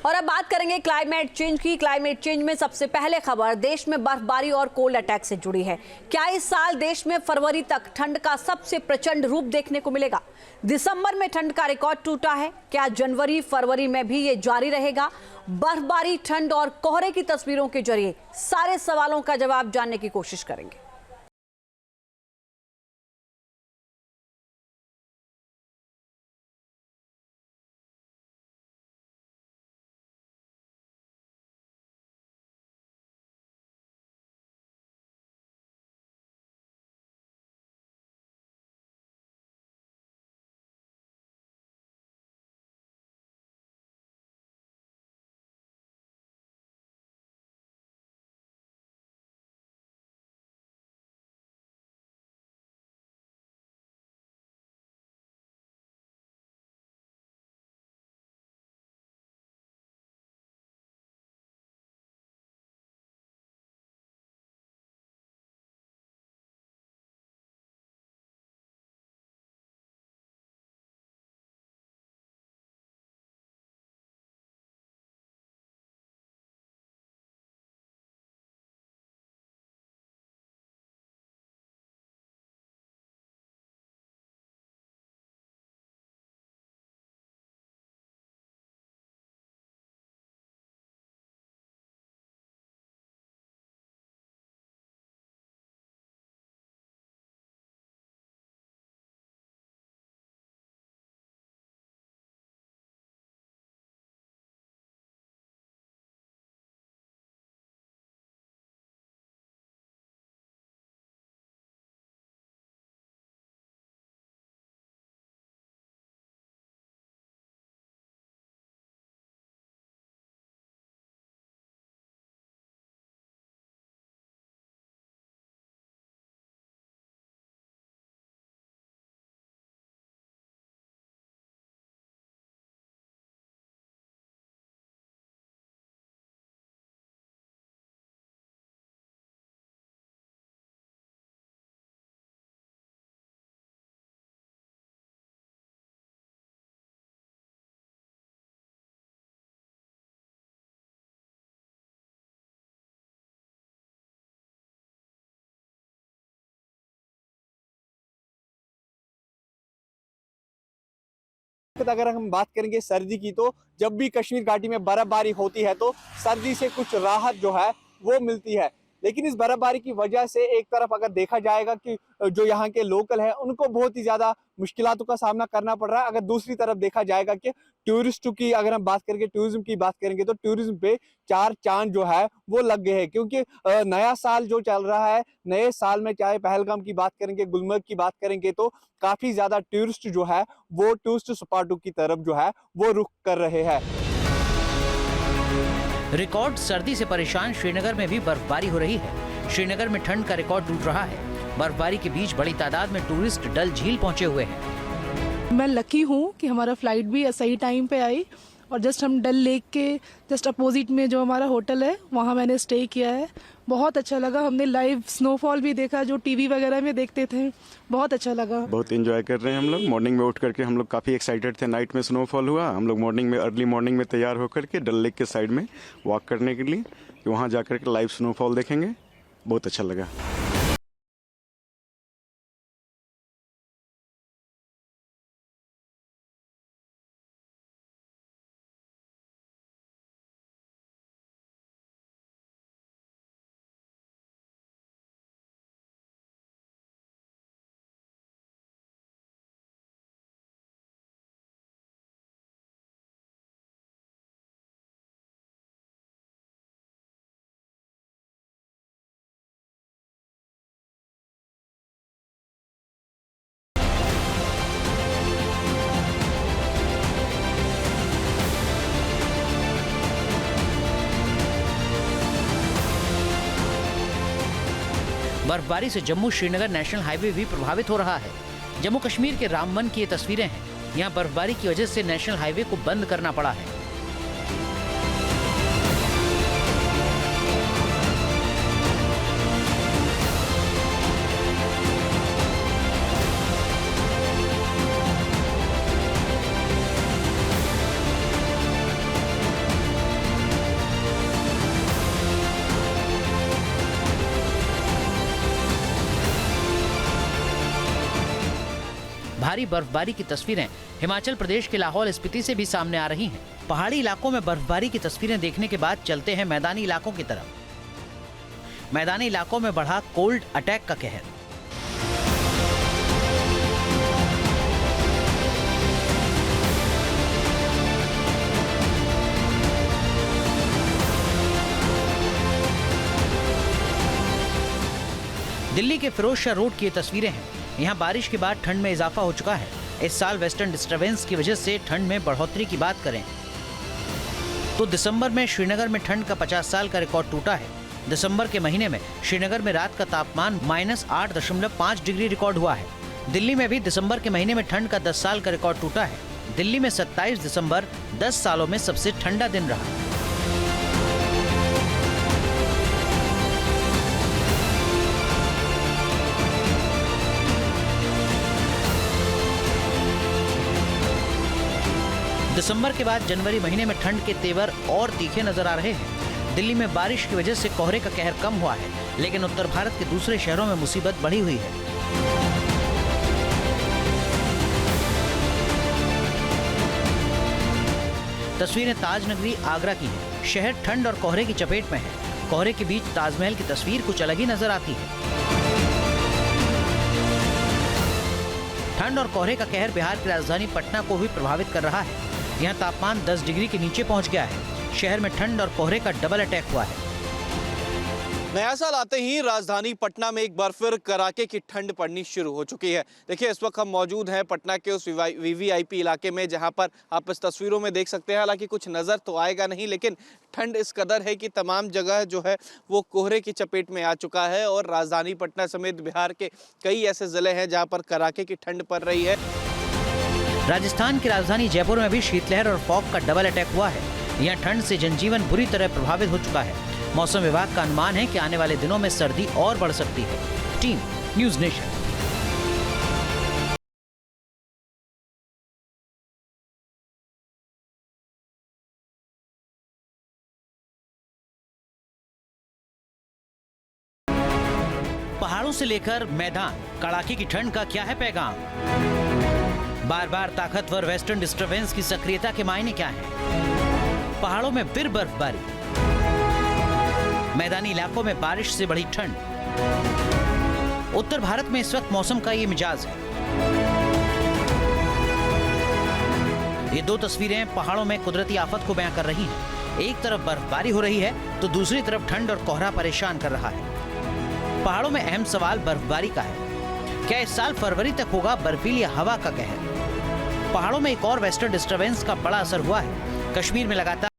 और अब बात करेंगे क्लाइमेट चेंज की। क्लाइमेट चेंज में सबसे पहले खबर देश में बर्फबारी और कोल्ड अटैक से जुड़ी है। क्या इस साल देश में फरवरी तक ठंड का सबसे प्रचंड रूप देखने को मिलेगा? दिसंबर में ठंड का रिकॉर्ड टूटा है, क्या जनवरी फरवरी में भी ये जारी रहेगा? बर्फबारी, ठंड और कोहरे की तस्वीरों के जरिए सारे सवालों का जवाब जानने की कोशिश करेंगे। अगर हम बात करेंगे सर्दी की, तो जब भी कश्मीर घाटी में बर्फबारी होती है तो सर्दी से कुछ राहत जो है वो मिलती है। लेकिन इस बर्फबारी की वजह से एक तरफ अगर देखा जाएगा कि जो यहाँ के लोकल हैं उनको बहुत ही ज्यादा मुश्किलातों का सामना करना पड़ रहा है। अगर दूसरी तरफ देखा जाएगा कि टूरिस्ट की अगर हम बात करेंगे, टूरिज्म की बात करेंगे, तो टूरिज्म पे चार चांद जो है वो लग गए हैं, क्योंकि नया साल जो चल रहा है, नए साल में चाहे पहलगाम की बात करेंगे, गुलमर्ग की बात करेंगे, तो काफी ज्यादा टूरिस्ट जो है वो टूरिस्ट स्पॉटों की तरफ जो है वो रुख कर रहे हैं। रिकॉर्ड सर्दी से परेशान श्रीनगर में भी बर्फबारी हो रही है। श्रीनगर में ठंड का रिकॉर्ड टूट रहा है। बर्फबारी के बीच बड़ी तादाद में टूरिस्ट डल झील पहुंचे हुए हैं। मैं लकी हूँ कि हमारा फ्लाइट भी सही टाइम पे आई और जस्ट हम डल लेक के जस्ट अपोजिट में जो हमारा होटल है वहाँ मैंने स्टे किया है। बहुत अच्छा लगा। हमने लाइव स्नोफॉल भी देखा जो टीवी वगैरह में देखते थे। बहुत अच्छा लगा। बहुत एंजॉय कर रहे हैं हम लोग। मॉर्निंग में उठ करके हम लोग काफ़ी एक्साइटेड थे। नाइट में स्नोफॉल हुआ, हम लोग मॉर्निंग में अर्ली मॉर्निंग में तैयार होकर के डल लेक के साइड में वॉक करने के लिए, वहाँ जा कर के लाइव स्नोफॉल देखेंगे। बहुत अच्छा लगा। बर्फबारी से जम्मू श्रीनगर नेशनल हाईवे भी प्रभावित हो रहा है। जम्मू कश्मीर के रामबन की ये तस्वीरें हैं। यहाँ बर्फबारी की वजह से नेशनल हाईवे को बंद करना पड़ा है। भारी बर्फबारी की तस्वीरें हिमाचल प्रदेश के लाहौल स्पीति से भी सामने आ रही हैं। पहाड़ी इलाकों में बर्फबारी की तस्वीरें देखने के बाद चलते हैं मैदानी इलाकों की तरफ। मैदानी इलाकों में बढ़ा कोल्ड अटैक का कहर। दिल्ली के फिरोजशाह रोड की ये तस्वीरें हैं। यहाँ बारिश के बाद ठंड में इजाफा हो चुका है। इस साल वेस्टर्न डिस्टर्बेंस की वजह से ठंड में बढ़ोतरी की बात करें तो दिसंबर में श्रीनगर में ठंड का 50 साल का रिकॉर्ड टूटा है। दिसंबर के महीने में श्रीनगर में रात का तापमान -8.5 डिग्री रिकॉर्ड हुआ है। दिल्ली में भी दिसंबर के महीने में ठंड का 10 साल का रिकॉर्ड टूटा है। दिल्ली में 27 दिसंबर 10 सालों में सबसे ठंडा दिन रहा। दिसंबर के बाद जनवरी महीने में ठंड के तेवर और तीखे नजर आ रहे हैं। दिल्ली में बारिश की वजह से कोहरे का कहर कम हुआ है, लेकिन उत्तर भारत के दूसरे शहरों में मुसीबत बढ़ी हुई है। तस्वीरें ताज नगरी आगरा की हैं। शहर ठंड और कोहरे की चपेट में है। कोहरे के बीच ताजमहल की तस्वीर कुछ अलग ही नजर आती है। ठंड और कोहरे का कहर बिहार की राजधानी पटना को भी प्रभावित कर रहा है। यहाँ तापमान 10 डिग्री के नीचे पहुँच गया है। शहर में ठंड और कोहरे का डबल अटैक हुआ है। नया साल आते ही राजधानी पटना में एक बार फिर कड़ाके की ठंड पड़नी शुरू हो चुकी है। देखिए, इस वक्त हम मौजूद हैं पटना के उस वीवीआईपी इलाके में, जहां पर आप इस तस्वीरों में देख सकते हैं। हालांकि कुछ नज़र तो आएगा नहीं, लेकिन ठंड इस कदर है कि तमाम जगह जो है वो कोहरे की चपेट में आ चुका है। और राजधानी पटना समेत बिहार के कई ऐसे ज़िले हैं जहाँ पर कड़ाके की ठंड पड़ रही है। राजस्थान की राजधानी जयपुर में भी शीतलहर और फॉग का डबल अटैक हुआ है। यहाँ ठंड से जनजीवन बुरी तरह प्रभावित हो चुका है। मौसम विभाग का अनुमान है कि आने वाले दिनों में सर्दी और बढ़ सकती है। Team news nation. पहाड़ों से लेकर मैदान, कड़ाके की ठंड का क्या है पैगाम? बार बार ताकतवर वेस्टर्न डिस्टर्बेंस की सक्रियता के मायने क्या हैं? पहाड़ों में फिर बर्फबारी, मैदानी इलाकों में बारिश से बढ़ी ठंड। उत्तर भारत में इस वक्त मौसम का ये मिजाज है। ये दो तस्वीरें पहाड़ों में कुदरती आफत को बयां कर रही हैं। एक तरफ बर्फबारी हो रही है तो दूसरी तरफ ठंड और कोहरा परेशान कर रहा है। पहाड़ों में अहम सवाल बर्फबारी का है। क्या इस साल फरवरी तक होगा बर्फीली हवा का कहर? पहाड़ों में एक और वेस्टर्न डिस्टर्बेंस का बड़ा असर हुआ है। कश्मीर में लगातार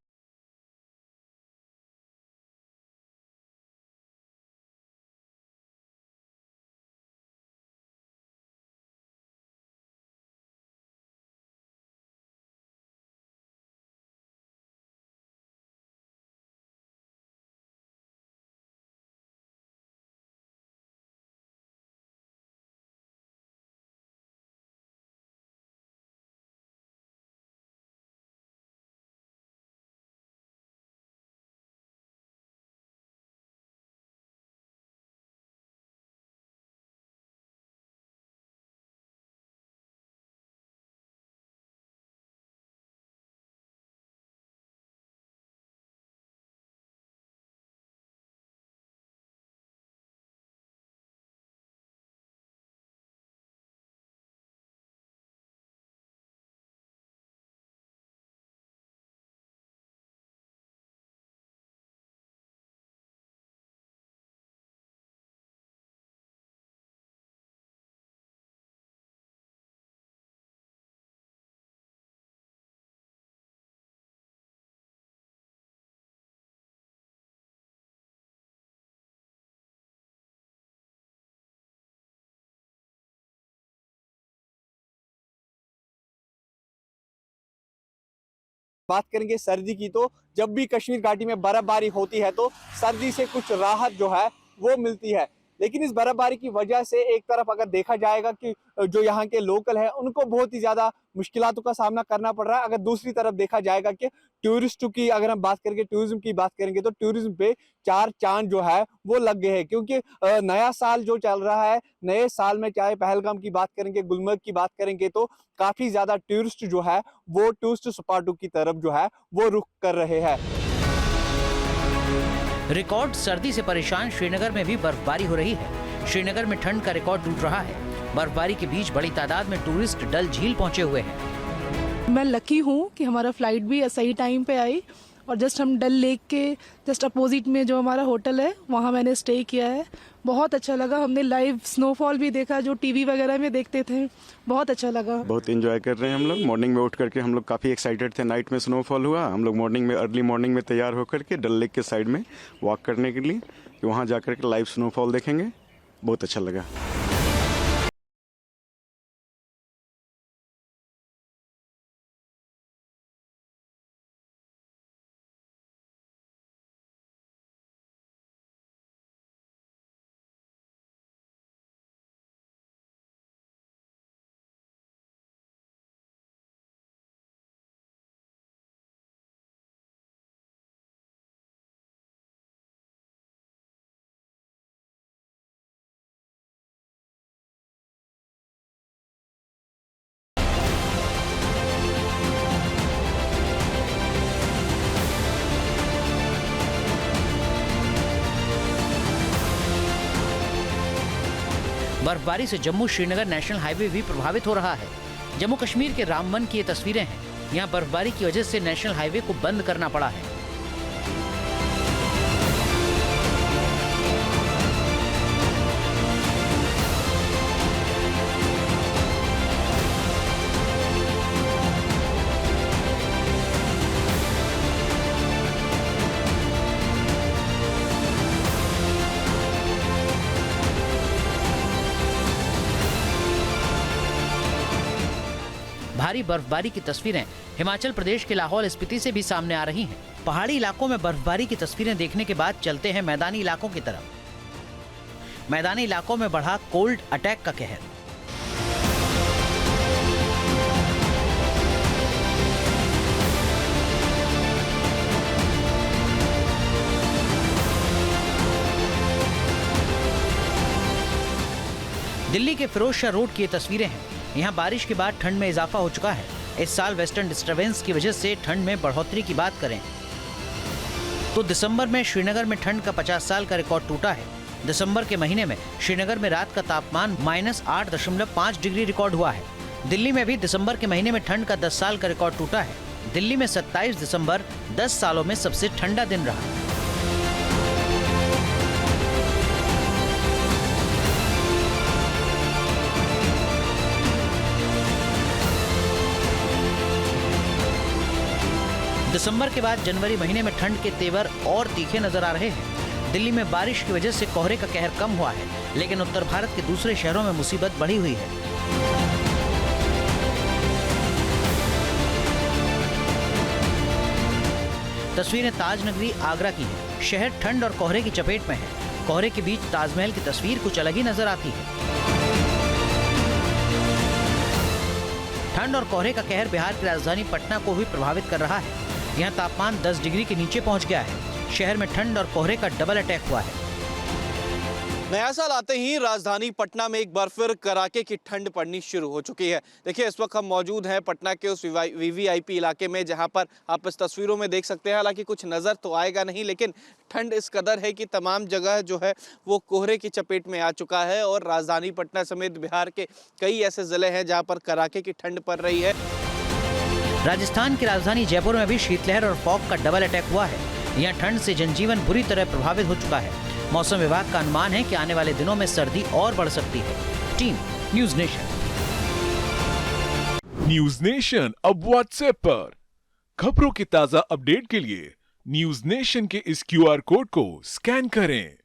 बात करेंगे सर्दी की, तो जब भी कश्मीर घाटी में बर्फबारी होती है तो सर्दी से कुछ राहत जो है वो मिलती है। लेकिन इस बर्फबारी की वजह से एक तरफ अगर देखा जाएगा कि जो यहाँ के लोकल है उनको बहुत ही ज्यादा मुश्किलातों का सामना करना पड़ रहा है। अगर दूसरी तरफ देखा जाएगा कि टूरिस्ट की अगर हम बात करेंगे, टूरिज्म की बात करेंगे, तो टूरिज्म पे 4 चांद जो है वो लग गए हैं, क्योंकि नया साल जो चल रहा है, नए साल में चाहे पहलगाम की बात करेंगे, गुलमर्ग की बात करेंगे, तो काफी ज्यादा टूरिस्ट जो है वो टूरिस्ट स्पॉटों की तरफ जो है वो रुख कर रहे हैं। रिकॉर्ड सर्दी से परेशान श्रीनगर में भी बर्फबारी हो रही है। श्रीनगर में ठंड का रिकॉर्ड टूट रहा है। बर्फबारी के बीच बड़ी तादाद में टूरिस्ट डल झील पहुंचे हुए हैं। मैं लकी हूँ कि हमारा फ्लाइट भी सही टाइम पे आई और जस्ट हम डल लेक के जस्ट अपोजिट में जो हमारा होटल है वहाँ मैंने स्टे किया है। बहुत अच्छा लगा। हमने लाइव स्नोफॉल भी देखा जो टीवी वगैरह में देखते थे। बहुत अच्छा लगा। बहुत एंजॉय कर रहे हैं हम लोग। मॉर्निंग में उठ करके हम लोग काफ़ी एक्साइटेड थे। नाइट में स्नोफॉल हुआ, हम लोग मॉर्निंग में अर्ली मॉर्निंग में तैयार होकर के डल लेक के साइड में वॉक करने के लिए, कि वहाँ जा कर के लाइव स्नोफॉल देखेंगे। बहुत अच्छा लगा। बर्फबारी से जम्मू श्रीनगर नेशनल हाईवे भी प्रभावित हो रहा है। जम्मू कश्मीर के रामबन की ये तस्वीरें हैं। यहाँ बर्फबारी की वजह से नेशनल हाईवे को बंद करना पड़ा है। भारी बर्फबारी की तस्वीरें हिमाचल प्रदेश के लाहौल स्पीति से भी सामने आ रही हैं। पहाड़ी इलाकों में बर्फबारी की तस्वीरें देखने के बाद चलते हैं मैदानी इलाकों की तरफ। मैदानी इलाकों में बढ़ा कोल्ड अटैक का कहर। दिल्ली के फिरोजशाह रोड की ये तस्वीरें हैं। यहाँ बारिश के बाद ठंड में इजाफा हो चुका है। इस साल वेस्टर्न डिस्टर्बेंस की वजह से ठंड में बढ़ोतरी की बात करें तो दिसंबर में श्रीनगर में ठंड का 50 साल का रिकॉर्ड टूटा है। दिसंबर के महीने में श्रीनगर में रात का तापमान -8.5 डिग्री रिकॉर्ड हुआ है। दिल्ली में भी दिसंबर के महीने में ठंड का 10 साल का रिकॉर्ड टूटा है। दिल्ली में 27 दिसंबर 10 सालों में सबसे ठंडा दिन रहा। दिसंबर के बाद जनवरी महीने में ठंड के तेवर और तीखे नजर आ रहे हैं। दिल्ली में बारिश की वजह से कोहरे का कहर कम हुआ है, लेकिन उत्तर भारत के दूसरे शहरों में मुसीबत बढ़ी हुई है। तस्वीरें ताज नगरी आगरा की हैं। शहर ठंड और कोहरे की चपेट में है। कोहरे के बीच ताजमहल की तस्वीर कुछ अलग ही नजर आती है। ठंड और कोहरे का कहर बिहार की राजधानी पटना को भी प्रभावित कर रहा है। यहाँ तापमान 10 डिग्री के नीचे पहुँच गया है। शहर में ठंड और कोहरे का डबल अटैक हुआ है। नया साल आते ही राजधानी पटना में एक बार फिर कड़ाके की ठंड पड़नी शुरू हो चुकी है। देखिए, इस वक्त हम मौजूद हैं पटना के उस वीवीआईपी इलाके में, जहां पर आप इस तस्वीरों में देख सकते हैं। हालांकि कुछ नज़र तो आएगा नहीं, लेकिन ठंड इस कदर है कि तमाम जगह जो है वो कोहरे की चपेट में आ चुका है। और राजधानी पटना समेत बिहार के कई ऐसे ज़िले हैं जहाँ पर कड़ाके की ठंड पड़ रही है। राजस्थान की राजधानी जयपुर में भी शीतलहर और फॉग का डबल अटैक हुआ है। यहाँ ठंड से जनजीवन बुरी तरह प्रभावित हो चुका है। मौसम विभाग का अनुमान है कि आने वाले दिनों में सर्दी और बढ़ सकती है। Team news nation. News nation अब व्हाट्सएप पर खबरों की ताजा अपडेट के लिए न्यूज नेशन के इस QR कोड को स्कैन करें।